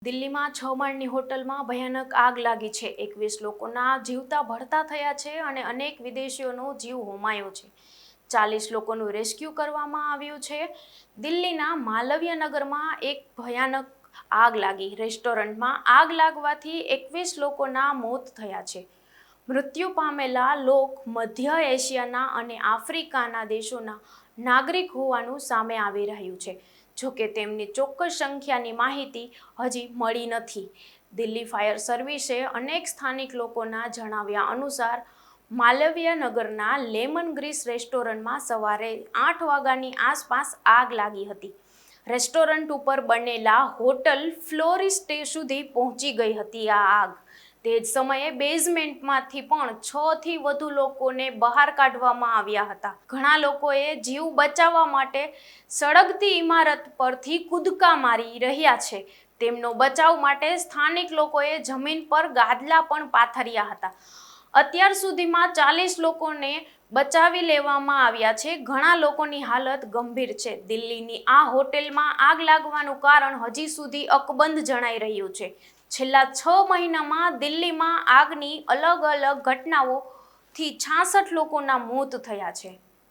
દિલ્હીમાં 6 માળની હોટલમાં ભયાનક આગ લાગી છે। 21 લોકોના જીવતા ભળતા થયા છે અને અનેક વિદેશીઓનો જીવ હોમાયો છે। 40 લોકોનું રેસ્ક્યુ કરવામાં આવ્યું છે। દિલ્હીના માલવીય નગરમાં એક ભયાનક આગ લાગી। રેસ્ટોરન્ટમાં આગ લાગવાથી 21 લોકોના મોત થયા છે। મૃત્યુ પામેલા લોક મધ્ય એશિયાના અને આફ્રિકાના દેશોના નાગરિક હોવાનું સામે આવી રહ્યું છે। જોકે તેમની ચોક્કસ સંખ્યાની માહિતી હજી મળી નથી। દિલ્હી ફાયર સર્વિસે અનેક સ્થાનિક લોકોના જણાવ્યા અનુસાર માલવીય નગરના લેમન ગ્રીસ રેસ્ટોરન્ટમાં સવારે 8 વાગ્યાની આસપાસ આગ લાગી હતી। રેસ્ટોરન્ટ ઉપર બનેલા હોટલ ફ્લોરિસ્ટ સુધી પહોંચી ગઈ હતી આ આગ। તે જ સમયે બેઝમેન્ટમાંથી પણ 6 થી વધુ લોકોને બહાર કાઢવામાં આવ્યા હતા। ઘણા લોકોએ જીવ બચાવવા માટે સળગતી ઇમારત પરથી કૂદકા મારી રહ્યા છે। તેમનો બચાવ માટે સ્થાનિક લોકોએ જમીન પર ગાદલા પણ પાથર્યા હતા। અત્યાર સુધીમાં 40 લોકોને બચાવી લેવામાં આવ્યા છે। ઘણા લોકોની હાલત ગંભીર છે। દિલ્હીની આ હોટેલમાં આગ લાગવાનું કારણ હજી સુધી અકબંધ જણાઈ રહ્યું છે। છેલ્લા 6 મહિનામાં દિલ્હીમાં આગની અલગ અલગ ઘટનાઓથી 66 લોકોના મોત થયા છે।